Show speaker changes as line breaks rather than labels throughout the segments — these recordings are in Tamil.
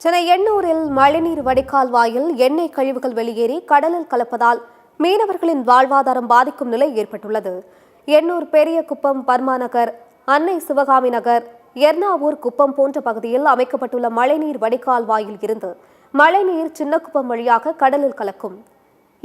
சென்னை எண்ணூரில் மழைநீர் வடிகால் வாயில் எண்ணெய் கழிவுகள் வெளியேறி கடலில் கலப்பதால் மீனவர்களின் வாழ்வாதாரம் பாதிக்கும் நிலை ஏற்பட்டுள்ளது. எண்ணூர் பெரிய குப்பம், பர்மா நகர், அன்னை சிவகாமி நகர், எர்ணாவூர் குப்பம் போன்ற பகுதியில் அமைக்கப்பட்டுள்ள மழைநீர் வடிகால் வாயில் இருந்து மழைநீர் சின்னக்குப்பம் வழியாக கடலில் கலக்கும்.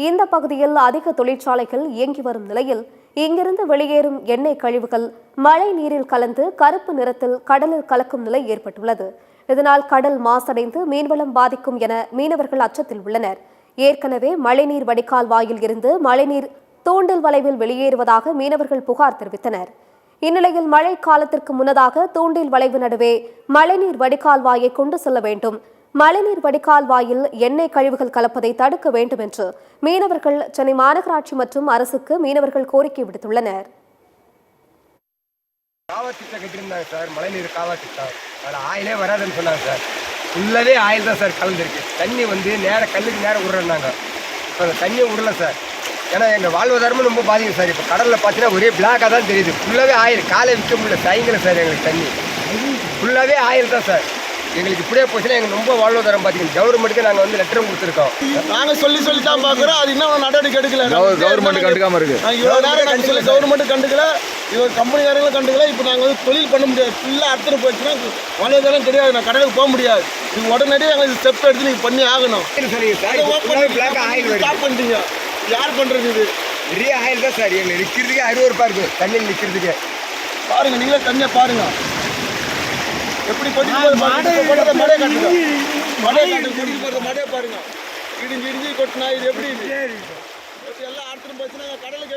இந்த பகுதியில் அதிக தொழிற்சாலைகள் இயங்கி வரும் நிலையில் இங்கிருந்து வெளியேறும் எண்ணெய் கழிவுகள் மழை நீரில் கலந்து கருப்பு நிறத்தில் கடலில் கலக்கும் நிலை ஏற்பட்டுள்ளது. இதனால் கடல் மாசடைந்து மீன்வளம் பாதிக்கும் என மீனவர்கள் அச்சத்தில் உள்ளனர். ஏற்கனவே மழைநீர் வடிகால் வாயில் இருந்து மழைநீர் தூண்டில் வளைவில் வெளியேறுவதாக மீனவர்கள் புகார் தெரிவித்தனர். இந்நிலையில் மழை காலத்திற்கு முன்னதாக தூண்டில் வளைவு நடுவே மழைநீர் வடிகால் வாயை கொண்டு செல்ல வேண்டும், மழைநீர் வடிகால் வாயில் எண்ணெய் கழிவுகள் கலப்பதை தடுக்க வேண்டும் என்று மீனவர்கள் சென்னை மாநகராட்சி மற்றும் அரசுக்கு மீனவர்கள் கோரிக்கை விடுத்துள்ளனர்.
காவாத்திட்ட கட்டியிருந்தாங்க சார், மழைநீர் காவாத்திட்டம். அதில் ஆயிலே வராதுன்னு சொன்னாங்க சார். ஃபுல்லாகவே ஆயில் தான் சார் கலந்துருக்கு. தண்ணி நேராக கல்லுக்கு நேரம் விடுறாங்க. இப்போ அந்த தண்ணியை விடல சார். ஏன்னா எங்கள் வாழ்வாதாரமும் ரொம்ப பாதிக்கும் சார். இப்போ கடலில் பார்த்தீங்கன்னா ஒரே பிளாக்காக தான் தெரியுது. ஃபுல்லாகவே ஆயில், காலை விற்க முடியல, சாயங்கல சார். எங்களுக்கு தண்ணி ஃபுல்லாகவே ஆயில் தான் சார். எங்களுக்கு இப்படியே போச்சுன்னா எங்களுக்கு ரொம்ப வாழ்வாதாரம் பார்த்தீங்கன்னா கவர்மெண்ட்டுக்கு நாங்கள் லெட்டரும் கொடுத்துருக்கோம்.
நாங்கள் சொல்லி தான் பார்க்குறோம். அது இன்னும் நடவடிக்கை எடுக்கல.
கவர்மெண்ட் கண்டுக்காம இருக்கு.
இவ்வளோ நேரம் நாங்கள் சொல்லி கவர்மெண்ட் கண்டுக்கல, இவர் கம்பெனிக்காரங்களும் கண்டுக்கல. இப்போ நாங்கள் தொழில் பண்ண முடியாது. ஃபுல்லாக அடுத்துட்டு போச்சுன்னா வாழ்வாதாரம் கிடையாது. நான் கடலுக்கு போக முடியாது. இது உடனடியே எங்களுக்கு ஸ்டெப் எடுத்து நீங்கள் பண்ணி ஆகணும். ஸ்டாப் பண்ணிட்டீங்க. யார் பண்ணுறது? இது
நிறைய ஆயில் தான் சார். எங்களுக்கு நிற்கிறதுக்கே 60 ரூபாய் இருக்குது தண்ணியில் நிற்கிறதுக்கே.
பாருங்கள், நீங்களே தண்ணியை பாருங்கள் எப்படி கொதிக்க போகுது. மழையை காட்டுங்க, கொதிக்க போகிறது மழையை பாருங்கள். இடிஞ்சு கொட்டினா இது எப்படி இது எல்லாம் அடுத்துட்டு போச்சுன்னா கடலுக்கு